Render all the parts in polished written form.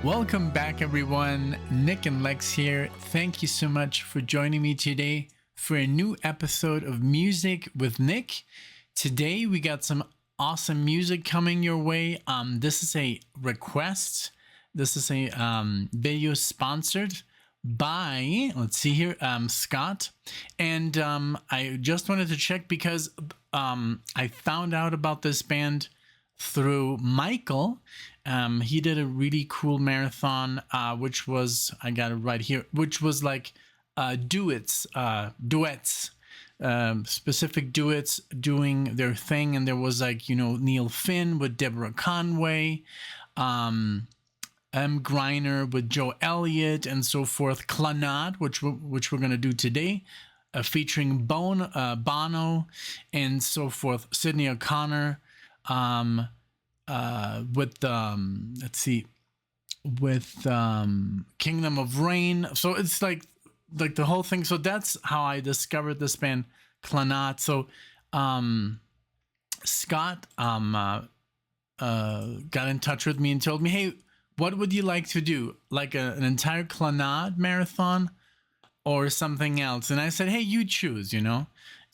Welcome back, everyone. NicknLex here. Thank you so much for joining me today for a new episode of Music with Nick. Today we got some awesome music coming your way. This is a request. This is a video sponsored by, let's see here, Scott. And I just wanted to check because I found out about this band through Michael. He did a really cool marathon, which was, I got it right here, which was like duets, specific duets doing their thing. And there was like, Neil Finn with Deborah Conway, M. Griner with Joe Elliott, and so forth. Clannad, which we're going to do today, featuring Bono, and so forth. Sydney O'Connor, with let's see, with Kingdom of Rain. So it's like the whole thing. So that's how I discovered this band, Clannad. So Scott got in touch with me and told me, hey, what would you like to do? Like an entire Clannad marathon or something else? And I said, hey, you choose,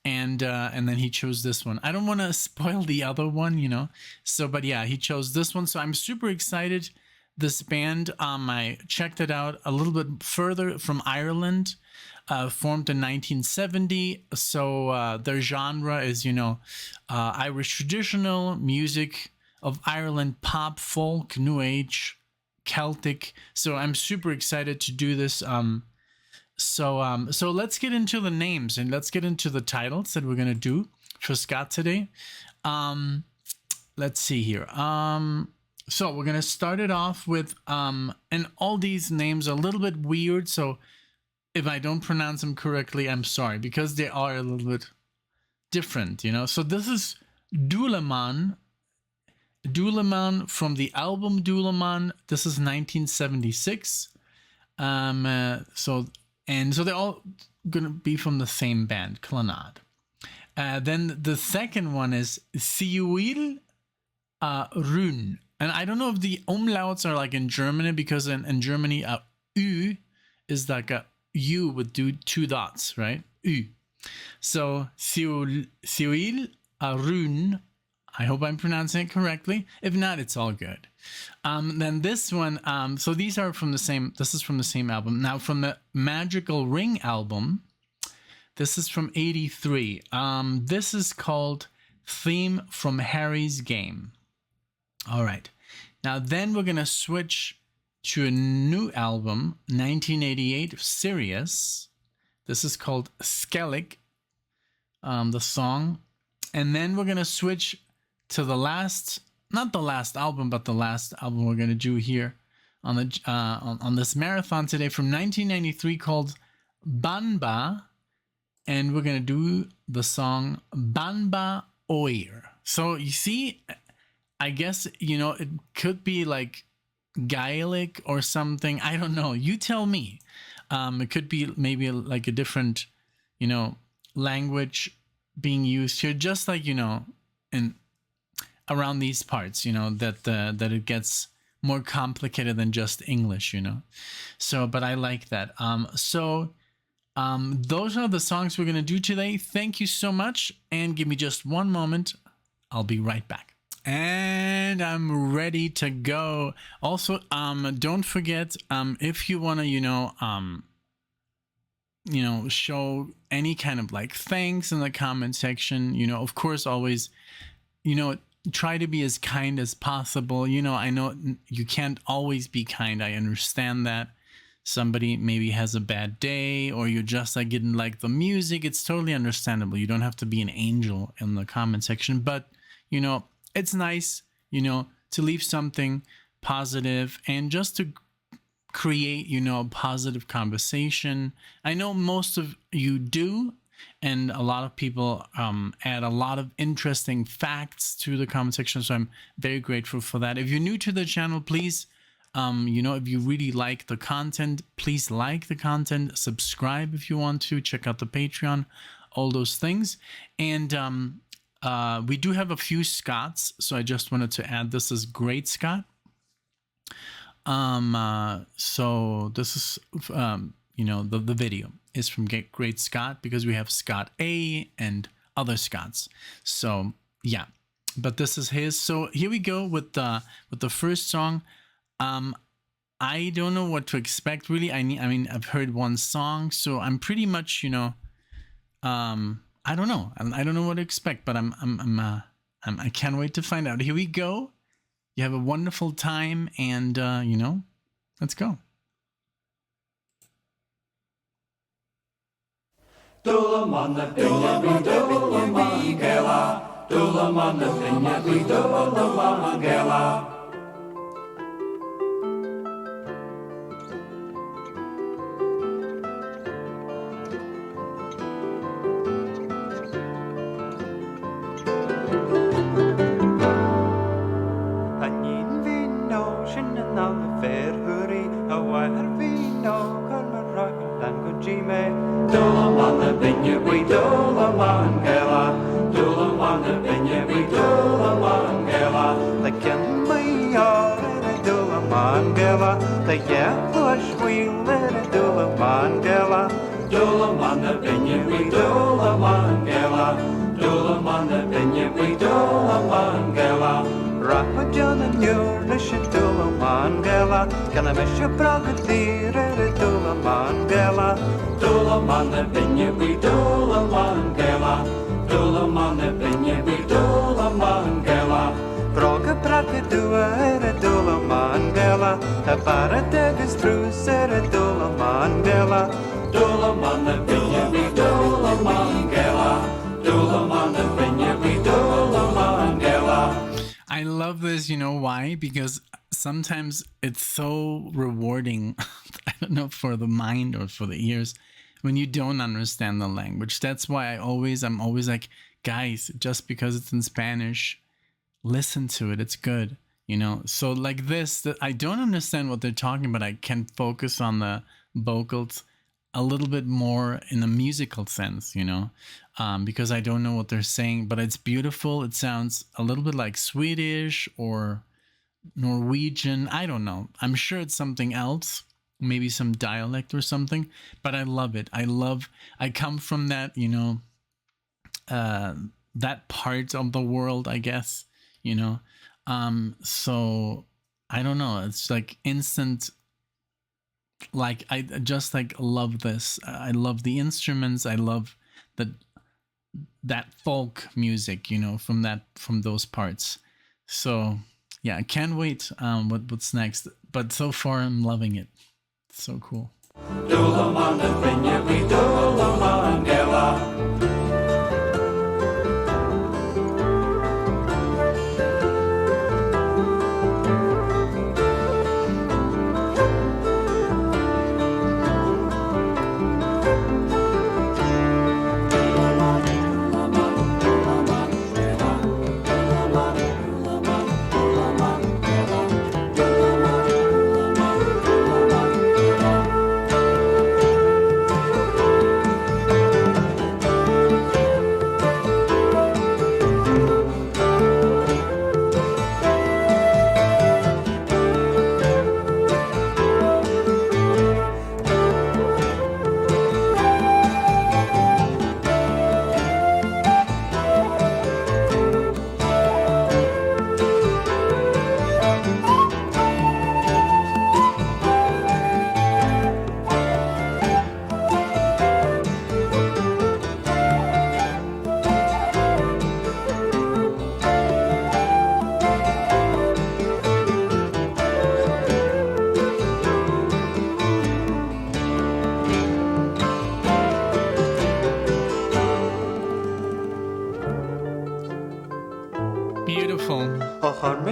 And then he chose this one. I don't want to spoil the other one, So, but yeah, he chose this one. So I'm super excited. This band, I checked it out a little bit further, from Ireland, formed in 1970. So their genre is, Irish traditional music of Ireland, pop, folk, new age, Celtic. So I'm super excited to do this. So let's get into the names and let's get into the titles that we're gonna do for Scott today. Let's see here. So we're gonna start it off with and all these names are a little bit weird. So if I don't pronounce them correctly, I'm sorry, because they are a little bit different, So this is Dúlamán from the album Dúlamán. This is 1976. So they're all gonna be from the same band, Clannad. Then the second one is Siúil Rún. And I don't know if the umlauts are like in Germany, because in Germany, Ü is like a U with two dots, right? Ü. So Siúil Rún. I hope I'm pronouncing it correctly. If not, it's all good. Then this one, so these are from the same, this is from the same album. Now from the Magical Ring album, this is from 83. This is called Theme from Harry's Game. All right. Now then we're going to switch to a new album, 1988, Sirius. This is called Skellig, the song. And then we're going to switch to the last, not the last album, but the last album we're going to do here on the on this marathon today, from 1993, called Banba, and we're going to do the song Banba Oir. So you see, I guess, it could be like Gaelic or something. I don't know. You tell me. It could be maybe like a different, language being used here, just like, in around these parts, that it gets more complicated than just English, So, but I like that. Those are the songs we're going to do today. Thank you so much. And give me just one moment. I'll be right back. And I'm ready to go. Also, don't forget, if you want to, show any kind of like thanks in the comment section, of course, always, try to be as kind as possible. I know you can't always be kind. I understand that. Somebody maybe has a bad day, or you just like didn't like the music. It's totally understandable. You don't have to be an angel in the comment section, but it's nice, to leave something positive and just to create, a positive conversation. I know most of you do, and a lot of people add a lot of interesting facts to the comment section, so I'm very grateful for that. If you're new to the channel, please, if you really like the content, please like the content, subscribe if you want to, check out the Patreon, all those things. And we do have a few Scots, so I just wanted to add, this is Great Scott. So this is the video is from Great Scott, because we have Scott A and other Scotts. So yeah, but this is his. So here we go with the first song. I don't know what to expect really. I've heard one song, so I'm pretty much, I don't know. I don't know what to expect, but I can't wait to find out. Here we go. You have a wonderful time, and let's go. Dúlamán Dúlamán Gela, Dúlamán Dúlamán Gela. Dúlamán binne we Dúlamán Gela, Dúlamán binne we Dúlamán Gela. The kin me are in Dúlamán Gela, the yellowish wheel in Dúlamán Gela. Dúlamán binne we Dúlamán Gela, Dúlamán binne we Dúlamán Gela. Rapajan and Yurnish in Dúlamán Gela, can I miss your bragadir in Dúlamán Gela? Dúlamán binne we Dúlamán Gela, Dúlamán binne we Dúlamán Gela. Braga bragadua in Dúlamán Gela, a paradegas truce in Dúlamán Gela. Dúlamán binne we Dúlamán Gela, Dúlamán binne we Dúlamán Gela. I love this, you know why? Because sometimes it's so rewarding, I don't know, for the mind or for the ears, when you don't understand the language. That's why I'm always like, guys, just because it's in Spanish, listen to it. It's good, So like this, I don't understand what they're talking, but I can focus on the vocals a little bit more in a musical sense, because I don't know what they're saying, but it's beautiful. It sounds a little bit like Swedish or Norwegian. I don't know. I'm sure it's something else, maybe some dialect or something, but I love it. I come from that, that part of the world, I guess, so I don't know. It's like instant. Like I just love this. I love the instruments. I love that folk music, from those parts. So yeah, I can't wait what's next. But so far I'm loving it. It's so cool. Dúlamán binne we Dúlamán Gela.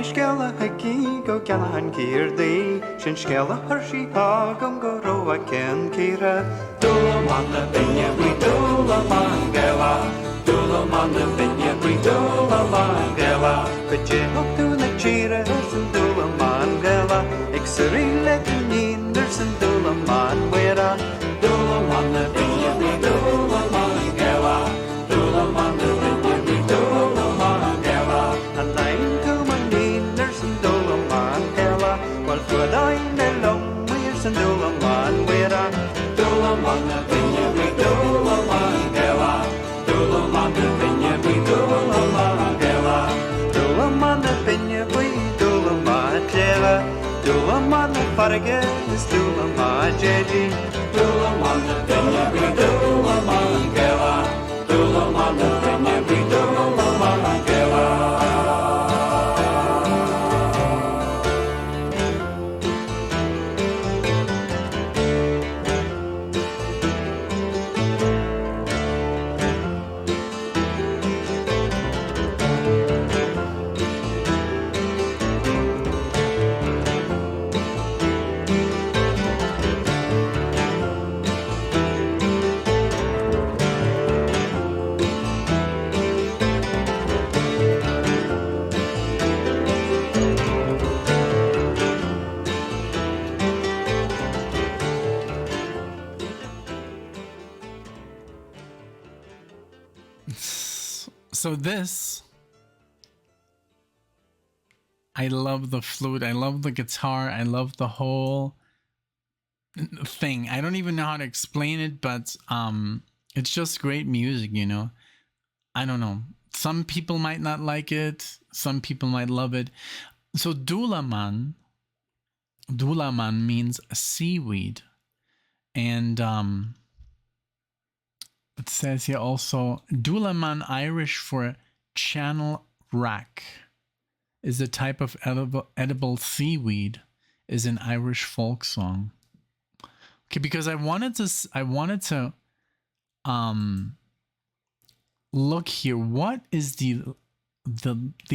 Skella hagi go Callahan Keirdy, Shin Skella Hershey Hagum go Roa Ken Kira. Dúlamán binne we Dúlamán Gela, Dúlamán binne we Dúlamán Gela. But je hope to the Chira and Dúlamán Gela, Exery let in there's and Dúlamán Wera. Dúlamán binne we Dúlamán Gela, Dúlamán binne we Dúlamán Gela. And I'm to my name there's and Dúlamán Gela, while could I Paragis Dúlamán Jeji Dúlamán Dúlamán Dúlamán Gela Dúlamán Dúlamán Dúlamán Gela. So this, I love the flute, I love the guitar, I love the whole thing. I don't even know how to explain it, but it's just great music, you know. I don't know. Some people might not like it, some people might love it. So Dúlamán means seaweed, and it says here also, Dúlamán, Irish for channel rack, is a type of edible seaweed, is an Irish folk song. Okay, because I wanted to look here, what is the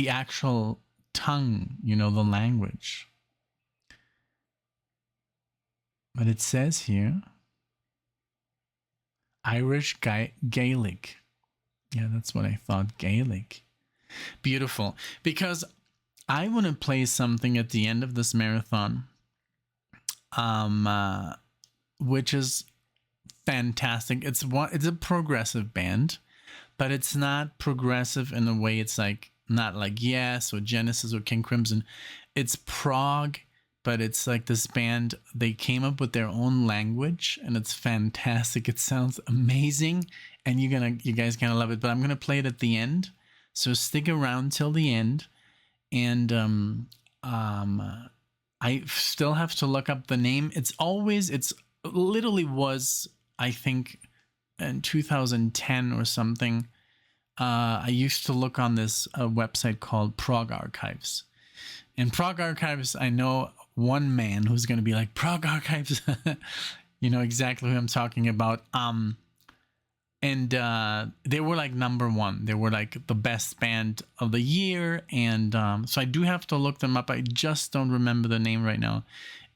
actual tongue, you know, the language. But it says here, Irish Gaelic. Yeah, that's what I thought, Gaelic. Beautiful. Because I want to play something at the end of this marathon, which is fantastic. It's a progressive band, but it's not progressive in a way. It's like not like Yes or Genesis or King Crimson. It's prog, but it's like this band, they came up with their own language, and it's fantastic. It sounds amazing, and you guys gonna love it. But I'm gonna play it at the end, so stick around till the end. And I still have to look up the name. It's literally was, I think, in 2010 or something. I used to look on this website called Prog Archives. And Prog Archives, I know one man who's going to be like, Prog Archives, you know exactly who I'm talking about. And they were like #1. They were like the best band of the year. And so I do have to look them up. I just don't remember the name right now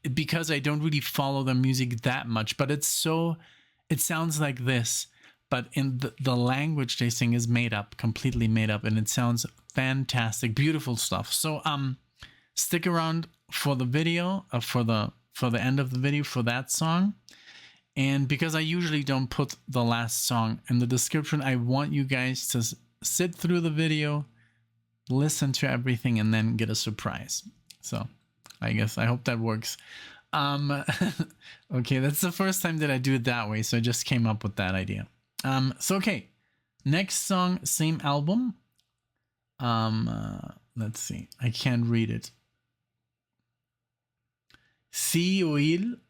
because I don't really follow the music that much. But it sounds like this. But in the language they sing is made up, completely made up. And it sounds fantastic, beautiful stuff. So stick around for the video, for the end of the video for that song. And because I usually don't put the last song in the description, I want you guys to sit through the video, listen to everything, and then get a surprise. So I hope that works. Okay, that's the first time that I do it that way, so I just came up with that idea. So okay, next song, same album. Let's see, I can't read it. Siúil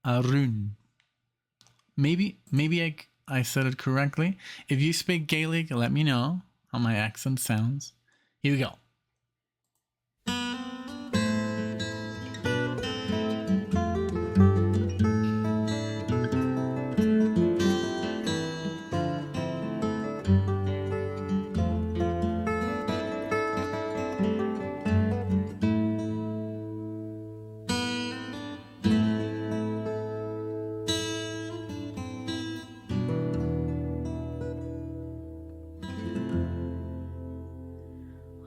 Arún. Maybe I said it correctly. If you speak Gaelic, let me know how my accent sounds. Here we go.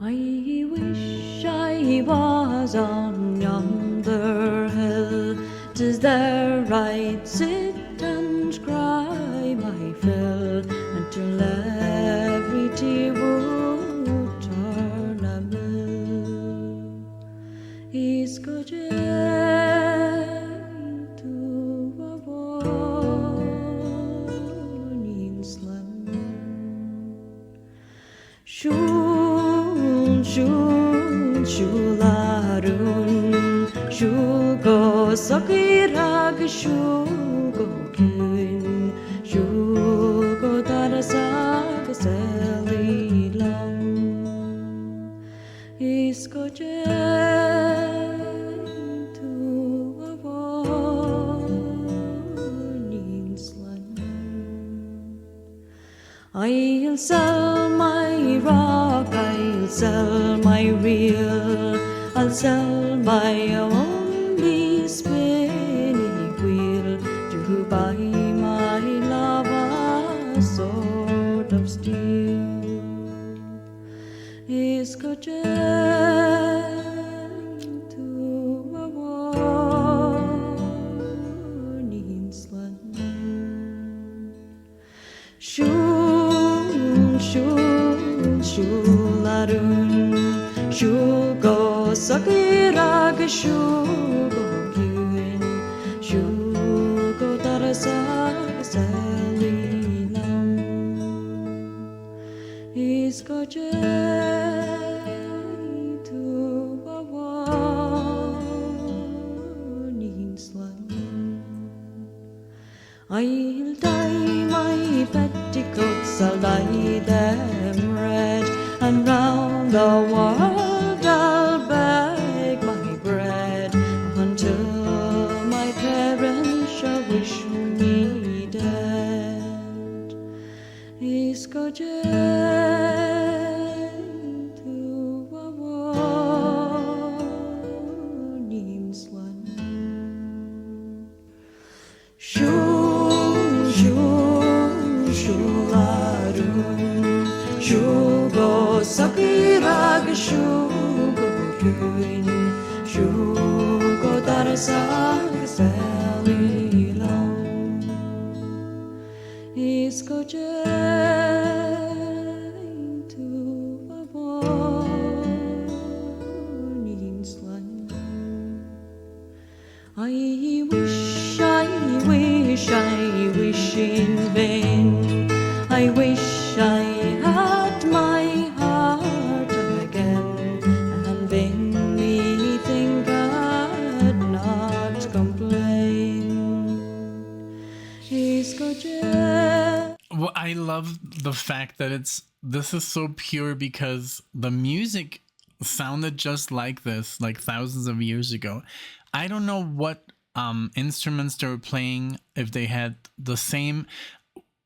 I wish I was on yonder hill, 'tis there I'd sit and cry my fill, until every tear would turn a mill. He's got to a warning slam. Siúil, Siúil, Siúil Arún, Siúil go sakirag shugo kyun shugo darasag selilam isko tu avonin I'll sell my rock, I'll sell my reel, I'll sell my only spinning wheel to buy my lava sword of steel. Is to a warning slant. Shularun Shugo Sakirag Shugo Kyun Shugo Darasag Selilam Isko to a warning slant I'll dye my petticoats, I'll dye them red, and round the world I'll beg my bread until my parents shall wish me dead. Isko to a warning slant. Shugo sakirag shugo kyun Shugo darasag selilam Isko to a warning slant I wish in vain I wish I had my heart again and then me think I'd not complain. Well, I love the fact that this is so pure because the music sounded just like this, like thousands of years ago. I don't know what instruments they were playing, if they had the same.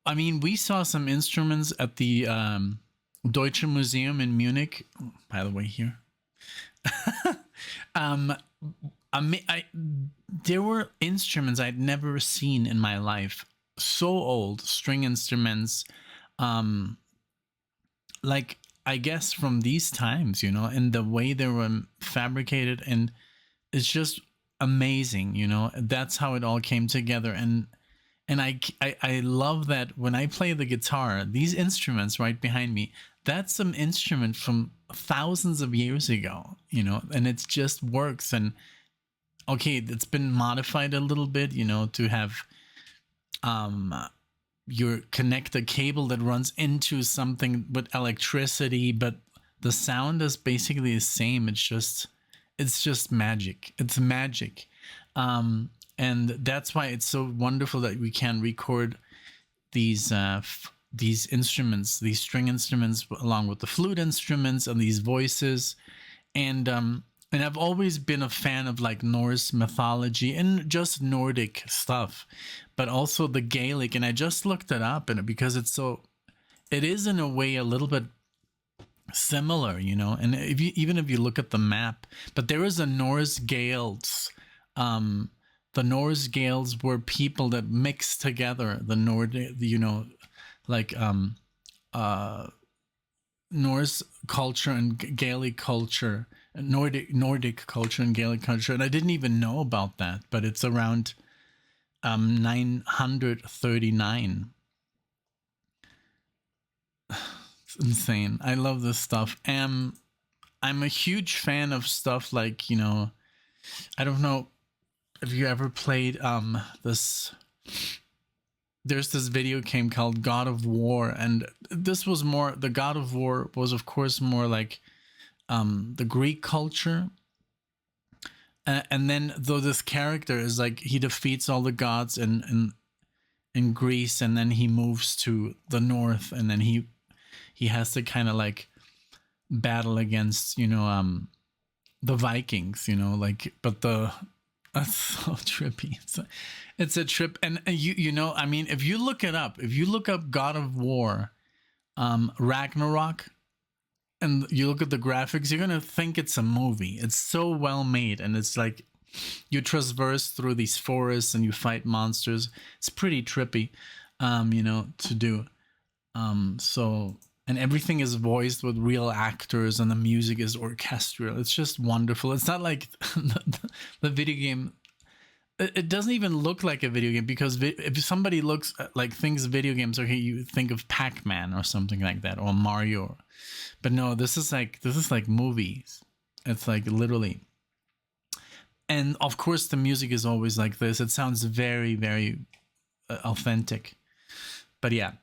I mean, we saw some instruments at the Deutsche Museum in Munich. By the way, here. There were instruments I'd never seen in my life. So old, string instruments. Like, I guess from these times, you know, and the way they were fabricated. And it's just amazing, you know. That's how it all came together. And I love that when I play the guitar, these instruments right behind me, that's some instrument from thousands of years ago, you know, and it just works. And okay, it's been modified a little bit, you know, to have you connect a cable that runs into something with electricity, but the sound is basically the same. It's just magic. It's magic. And that's why it's so wonderful that we can record these instruments, these string instruments, along with the flute instruments and these voices. And I've always been a fan of like Norse mythology and just Nordic stuff, but also the Gaelic. And I just looked it up, and because it is in a way a little bit similar, you know. And even if you look at the map, but there is a Norse Gaels. The Norse Gaels were people that mixed together the Nordic, you know, like Norse culture and Gaelic culture, Nordic culture and Gaelic culture. And I didn't even know about that, but it's around 939. It's insane. I love this stuff. I'm a huge fan of stuff like, you know, I don't know if you ever played there's this video game called God of War, and this was more, the God of War was of course more like the Greek culture, And then though this character is like he defeats all the gods in Greece, and then he moves to the north, and then he has to kind of like battle against the Vikings, like, but that's so trippy. It's a trip. And I mean, if you look up God of War, Ragnarok, and you look at the graphics, you're gonna think it's a movie. It's so well made, and it's like you traverse through these forests and you fight monsters. It's pretty trippy, to do. So, and everything is voiced with real actors, and the music is orchestral. It's just wonderful. It's not like the video game. It doesn't even look like a video game, because if somebody looks like thinks video games are, you think of Pac-Man or something like that, or Mario. But no, this is like movies. It's like literally. And of course, the music is always like this. It sounds very, very authentic. But yeah,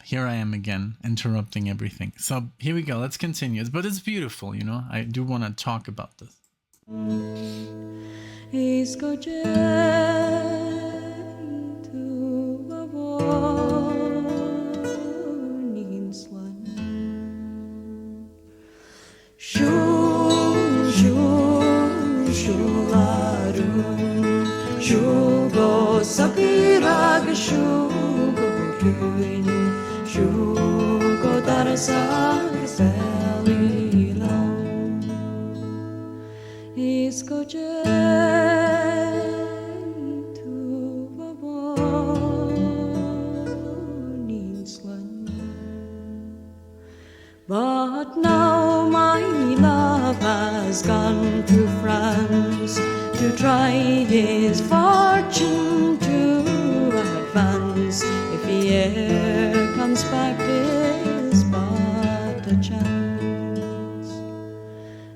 here I am again, interrupting everything. So here we go. Let's continue. But it's beautiful, I do want to talk about this. Shugo Sakirag Shugo Ruin Shugo Darasag Salilam Isko to Baboninslan. But now my love has gone to France to try his fortune to advance. If he e'er comes back, is but a chance.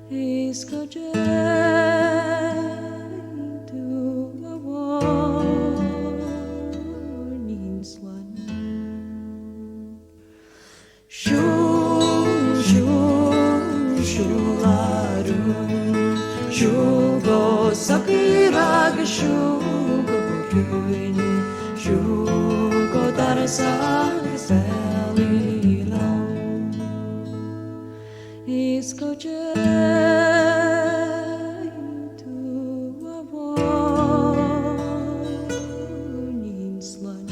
He's to a warning swan. Shugo Sakirag Shugo Ruin Shugo Darasag Salilam Isko to a warning slan.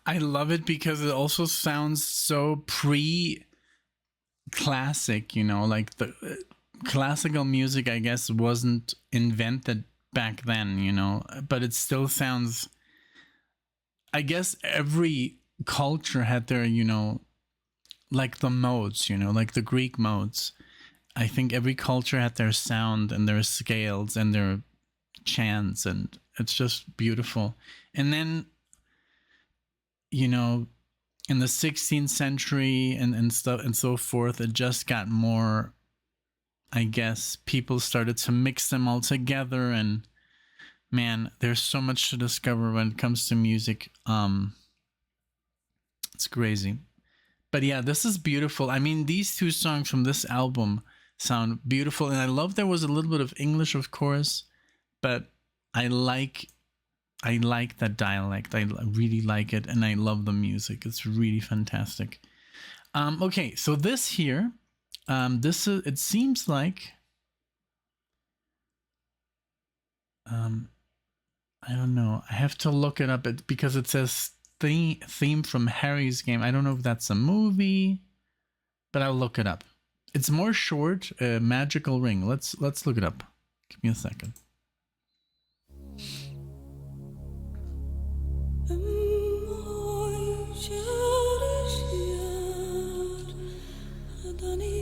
I love it because it also sounds so pre-classic, like the classical music, I guess, wasn't invented back then, but it still sounds, I guess every culture had their, like the modes, like the Greek modes. I think every culture had their sound and their scales and their chants, and it's just beautiful. And then, in the 16th century and stuff and so forth, it just got more, I guess, people started to mix them all together, and man, there's so much to discover when it comes to music. It's crazy. But yeah, this is beautiful. I mean, these two songs from this album sound beautiful, and I love there was a little bit of English, of course, but I like that dialect. I really like it, and I love the music. It's really fantastic. Okay, so this here, this is, it seems like, I don't know. I have to look it up because it says theme from Harry's Game. I don't know if that's a movie, but I'll look it up. It's more short. Magical Ring. Let's look it up. Give me a second. Dani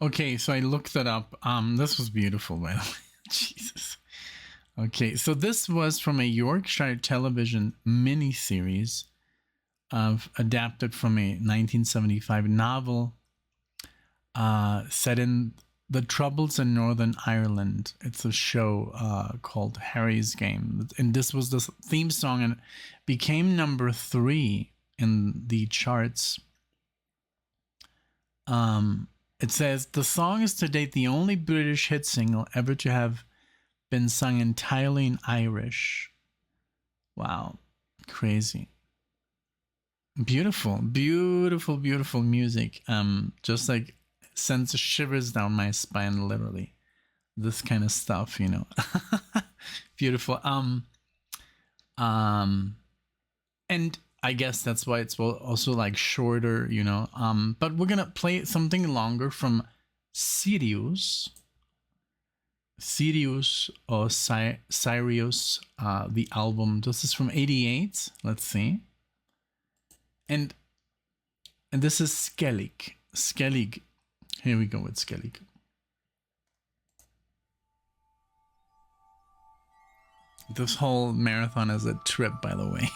Okay, so I looked that up. This was beautiful, by the way. Jesus. Okay, so this was from a Yorkshire television miniseries adapted from a 1975 novel set in the Troubles in Northern Ireland. It's a show called Harry's Game. And this was the theme song, and it became number 3 in the charts. It says, the song is to date the only British hit single ever to have been sung entirely in Irish. Wow. Crazy. Beautiful, beautiful, beautiful music. Just like sends shivers down my spine, literally. This kind of stuff, you know. Beautiful. And I guess that's why it's also like shorter, you know. But we're gonna play something longer from Sirius or Sirius, the album. This is from '88. Let's see. And this is Skellig. Skellig. Here we go with Skellig. This whole marathon is a trip, by the way.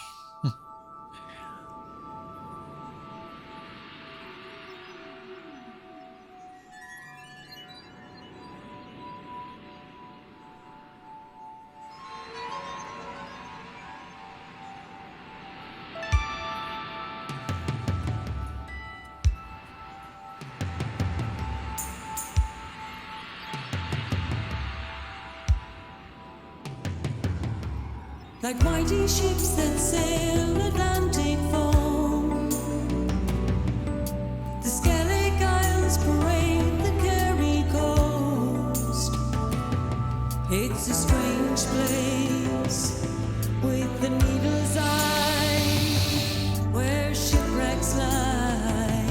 Like mighty ships that sail Atlantic foam, the Skellig Isles parade the Kerry coast. It's a strange place with the needle's eye, where shipwrecks lie,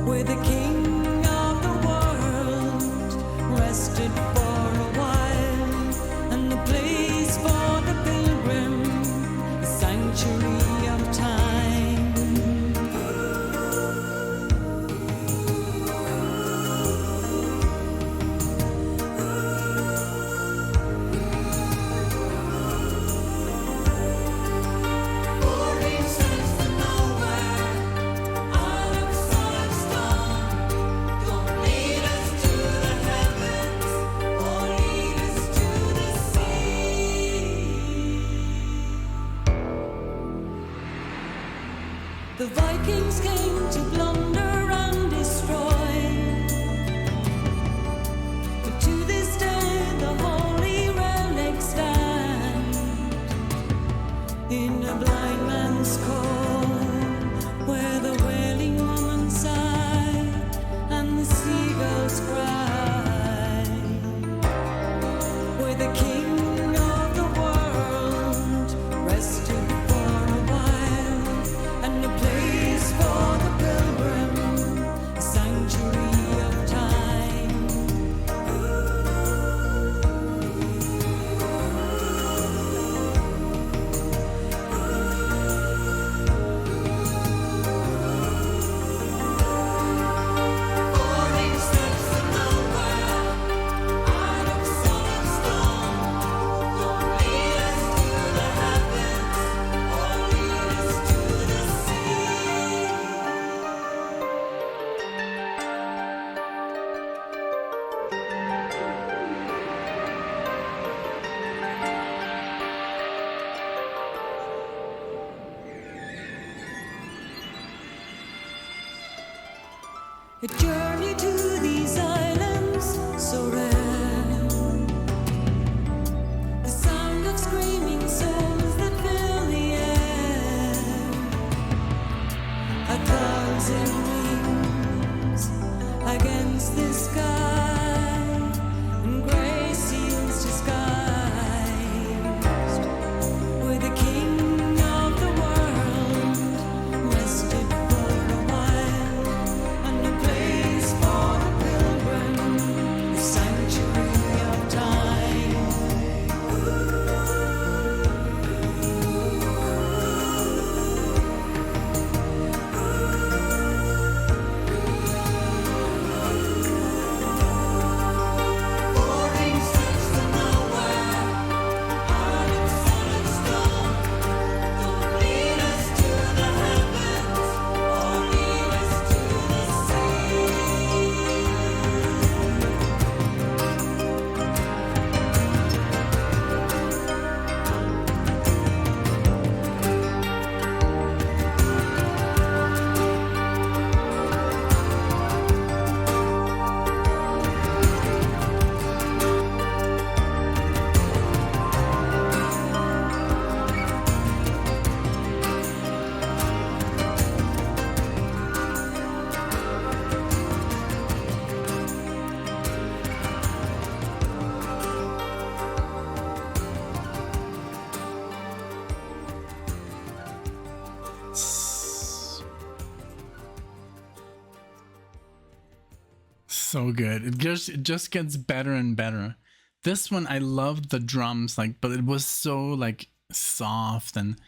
where the king of the world rested for a while, and the place for the pilgrim, a sanctuary of time. Pouring sense from nowhere, out of solid stone, don't lead us to the heavens, or lead us to the sea. The Vikings came to plunder and destroy, but to this day the holy relics stand in a blind man's cove, where the wailing woman sigh and the seagulls cry, where the king of the world rested for a while, and a place for the pilgrim, a sanctuary of time. Pouring steps from nowhere, out of solid stone, don't lead us to the heavens, or lead us to the sea. A journey to these islands so rare, the sound of screaming souls that fill the air, 1,000 wings against the sky, and gray seals disguised, where the king of the world rested for a while, and a place for the pilgrim, So good. It just gets better and better. This one I loved the drums, like, but it was so like soft, and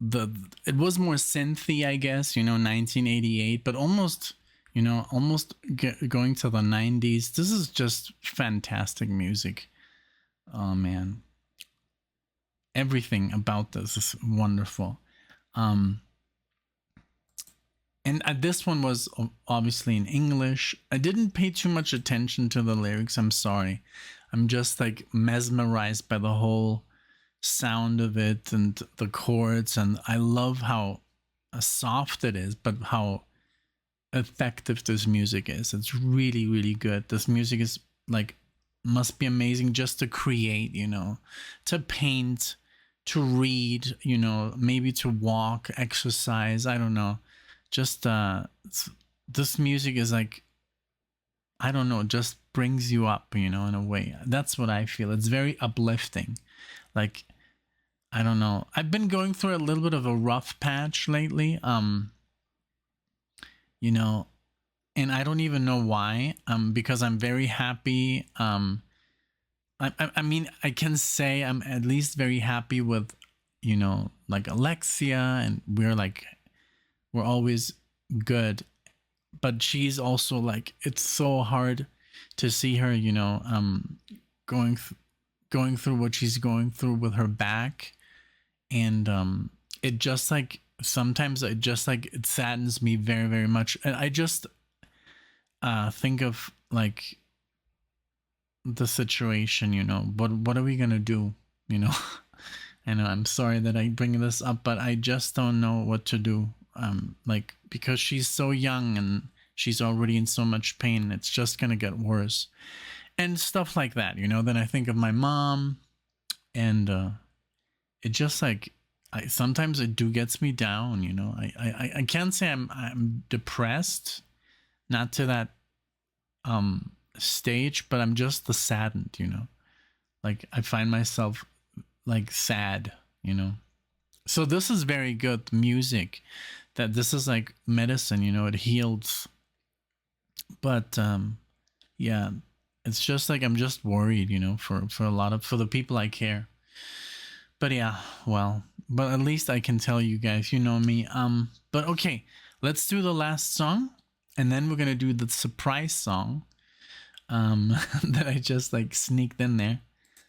it was more synthy, I guess, 1988, but almost going to the 90s. This is just fantastic music. Oh man, everything about this is wonderful. And this one was obviously in English. I didn't pay too much attention to the lyrics. I'm sorry. I'm just like mesmerized by the whole sound of it and the chords. And I love how soft it is, but how effective this music is. It's really, really good. This music is like, must be amazing just to create, to paint, to read, maybe to walk, exercise. I don't know. Just this music is like, I don't know, just brings you up, in a way. That's what I feel. It's very uplifting. Like, I don't know. I've been going through a little bit of a rough patch lately. And I don't even know why. Because I'm very happy. I mean, I can say I'm at least very happy with, like Alexia, and we're always good, but she's also like, it's so hard to see her, going through what she's going through with her back. And it just like, sometimes it saddens me very, very much. And I just think of like the situation, what are we gonna do? I know, I'm sorry that I bring this up, but I just don't know what to do. Because she's so young and she's already in so much pain, it's just gonna get worse, and stuff like that. Then I think of my mom, and it just like, sometimes it gets me down. I can't say I'm depressed, not to that stage, but I'm just saddened. Like I find myself like sad. So this is very good music. That this is like medicine, it heals. But yeah, it's just like, I'm just worried, for the people I care. But yeah, well, but at least I can tell you guys, me. But okay, let's do the last song, and then we're gonna do the surprise song that I just like sneaked in there.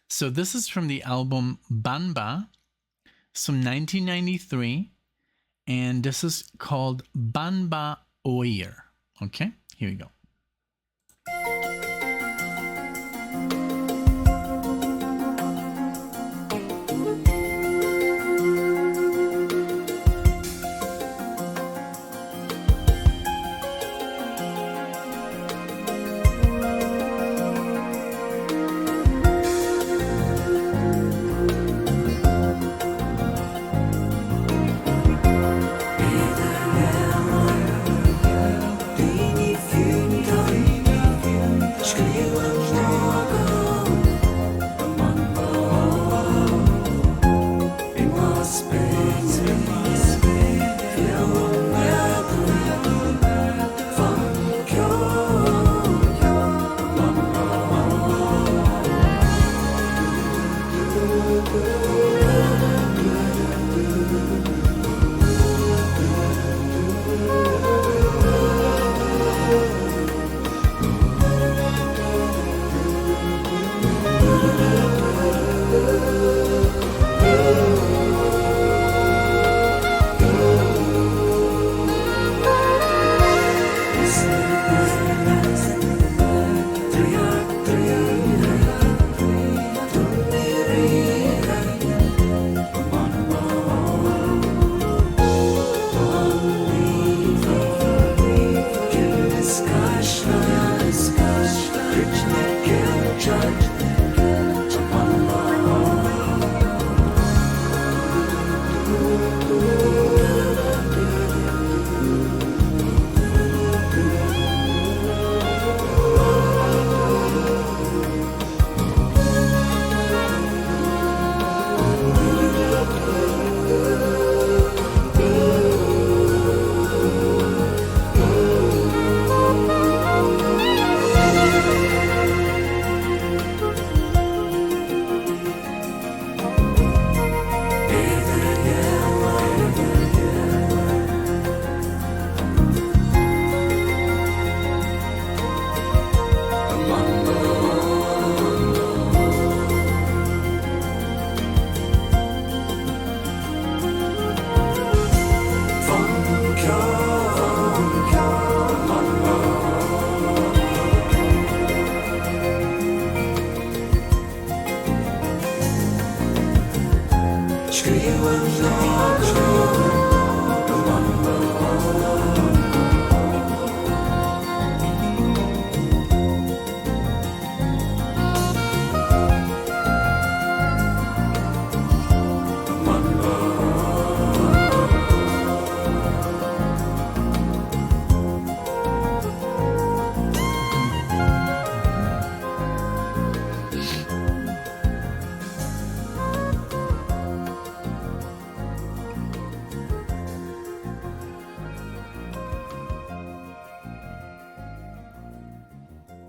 So this is from the album Banba, from 1993. And this is called Banba Oir. Okay, here we go. Fini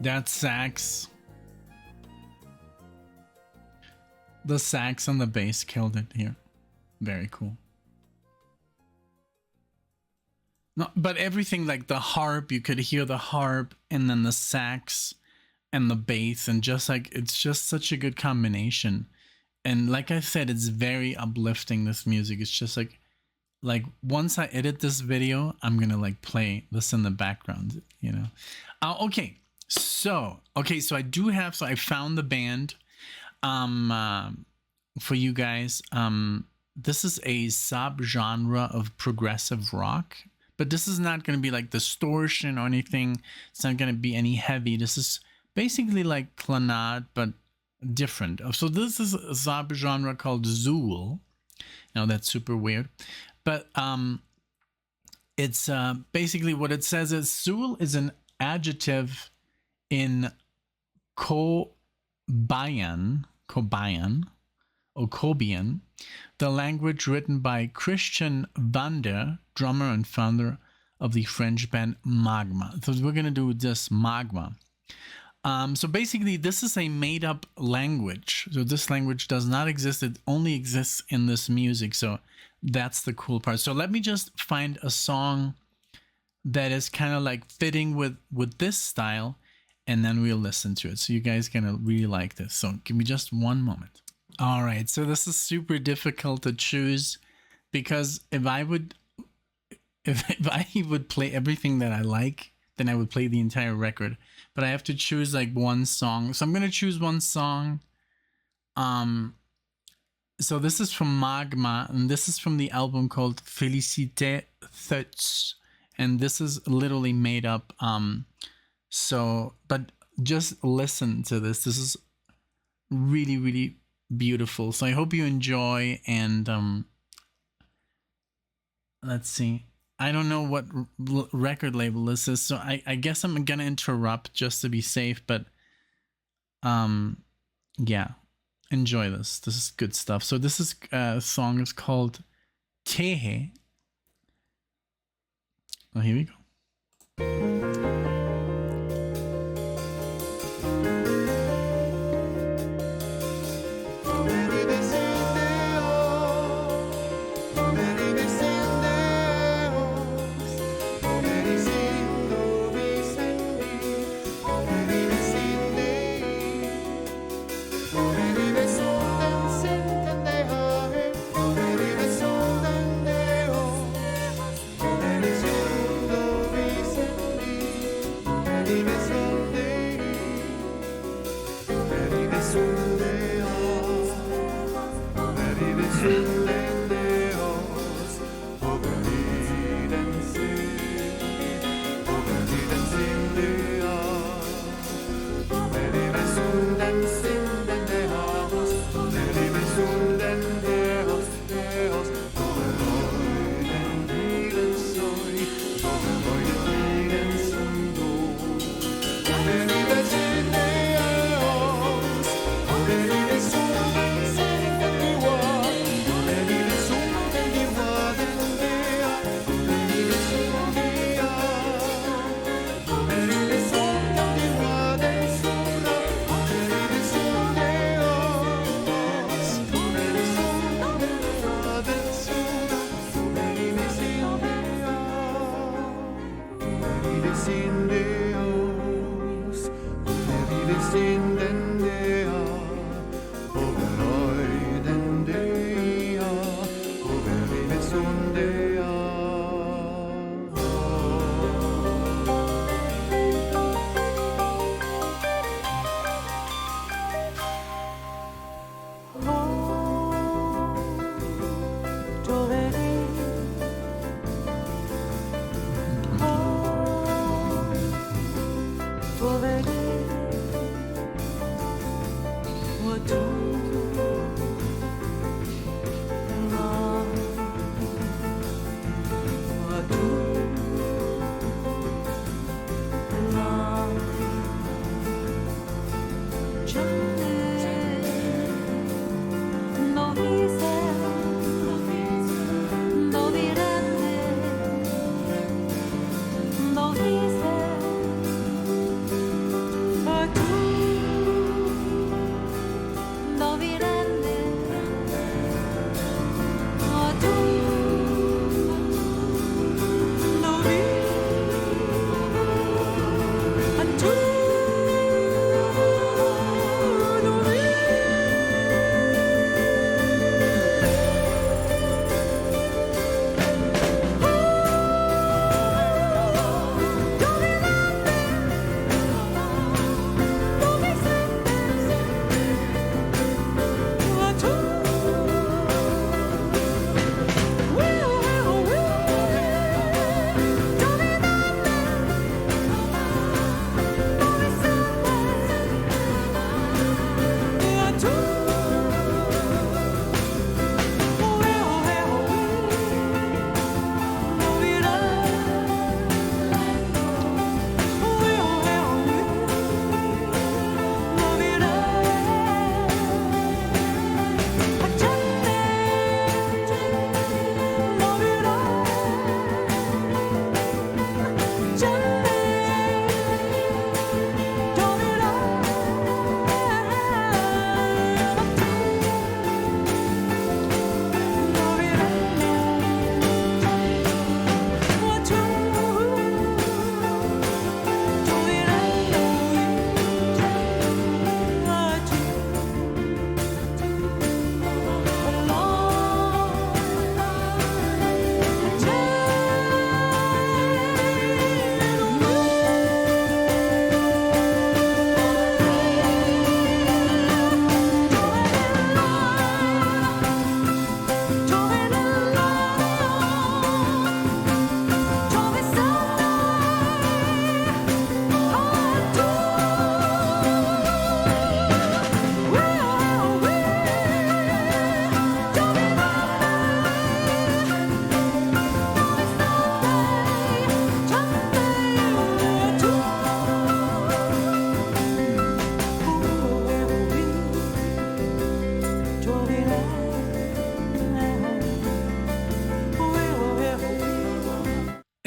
That sax. The sax and the bass killed it here. Very cool. No, but everything, like the harp, you could hear the harp and then the sax and the bass, and just like, it's just such a good combination. And like I said, it's very uplifting, this music. It's just like once I edit this video, I'm gonna like play this in the background, you know. Okay, so I do have, so I found the band for you guys. This is a sub-genre of progressive rock, but this is not going to be like distortion or anything. It's not going to be any heavy. This is basically like Clannad, but different. So this is a sub-genre called Siúil. Now that's super weird, but it's basically what it says is Siúil is an adjective in Cobian or Cobian, the language written by Christian Vander, drummer and founder of the French band Magma. So we're going to do this Magma. So basically, this is a made-up language. So this language does not exist. It only exists in this music. So that's the cool part. So let me just find a song that is kind of like fitting with this style, and then we'll listen to it. So you guys are going to really like this. So give me just one moment. All right, so this is super difficult to choose, because if I would play everything that I like, then I would play the entire record. But I have to choose like one song. So I'm gonna choose one song. So this is from Magma, and this is from the album called Félicité Theuts, and this is literally made up. But just listen to this. This is really, really beautiful. So I hope you enjoy, and let's see. I don't know what record label this is, so I guess I'm gonna interrupt just to be safe, but yeah, enjoy this. This is good stuff. So this is song is called Teha. Oh, here we go.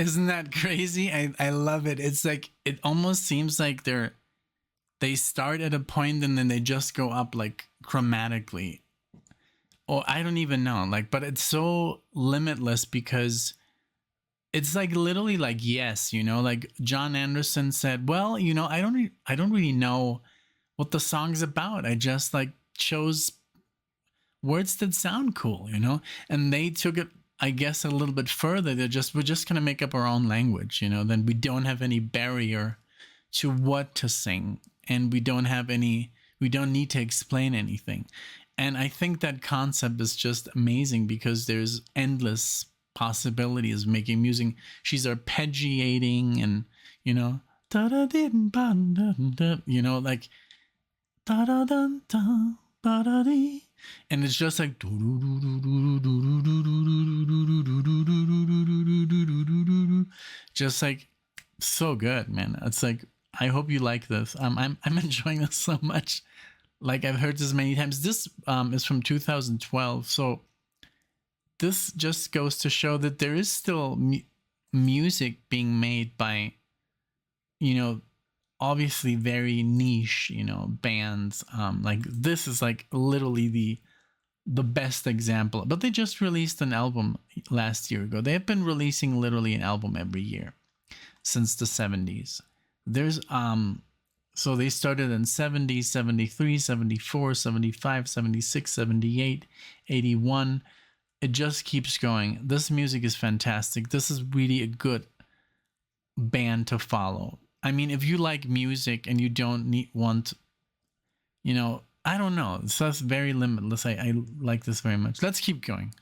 Isn't that crazy? I love it. It's like it almost seems like they start at a point and then they just go up like chromatically. Or I don't even know. Like, but it's so limitless because it's like literally like yes, you know, like John Anderson said, well, you know, I don't really know what the song's about. I just like chose words that sound cool, you know? And they took it, I guess, a little bit further. We're just gonna make up our own language, you know, then we don't have any barrier to what to sing, and we don't need to explain anything. And I think that concept is just amazing because there's endless possibilities making music. She's arpeggiating and, you know, you know, like and it's just like just like so good, man. It's like I hope you like this. I'm enjoying this so much. Like I've heard this many times. This is from 2012, so this just goes to show that there is still music being made by, you know, obviously very niche, you know, bands. Like this is like literally the best example. But they just released an album last year ago. They have been releasing literally an album every year since the 70s. There's so they started in 70, 73, 74, 75, 76, 78, 81. It just keeps going. This music is fantastic. This is really a good band to follow. I mean, if you like music and you don't want, you know, I don't know. So that's very limitless. I like this very much. Let's keep going.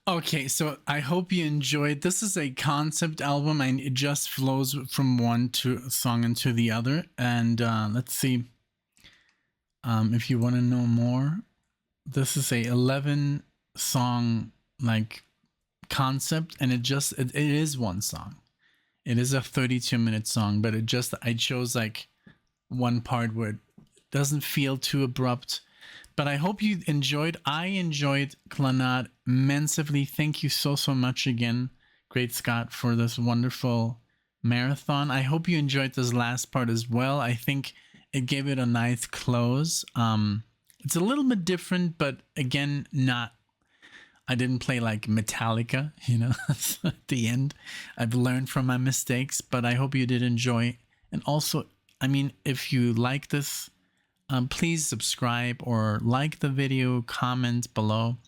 Okay, so I hope you enjoyed. This is a concept album, and it just flows from one song into the other. And let's see if you want to know more. This is a 11 song like concept, and it is one song. It is a 32-minute song, but I chose like one part where it doesn't feel too abrupt. But I hope you enjoyed. I enjoyed Clannad immensely. Thank you so much again, Great Scott, for this wonderful marathon. I hope you enjoyed this last part as well. I think it gave it a nice close. It's a little bit different, but again, not. I didn't play like Metallica, you know, at the end. I've learned from my mistakes, but I hope you did enjoy. And also, I mean, if you like this, please subscribe or like the video, comment below.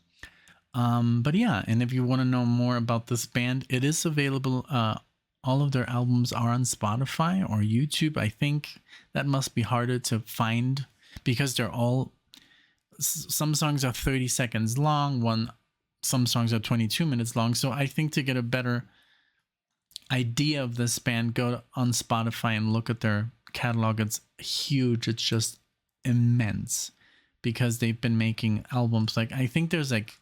But yeah, and if you want to know more about this band, it is available. All of their albums are on Spotify or YouTube. I think that must be harder to find because they're all, some songs are 30 seconds long, some songs are 22 minutes long. So I think to get a better idea of this band, go on Spotify and look at their catalog. It's huge. It's just immense because they've been making albums. Like, I think there's like,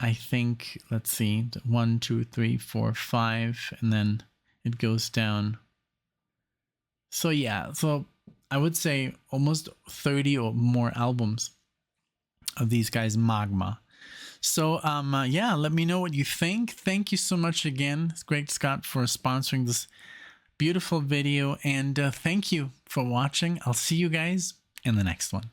let's see, 1, 2, 3, 4, 5, and then it goes down. So yeah, so I would say almost 30 or more albums of these guys, Magma. So yeah, let me know what you think. Thank you so much again, Greg Scott, for sponsoring this beautiful video, and thank you for watching. I'll see you guys in the next one.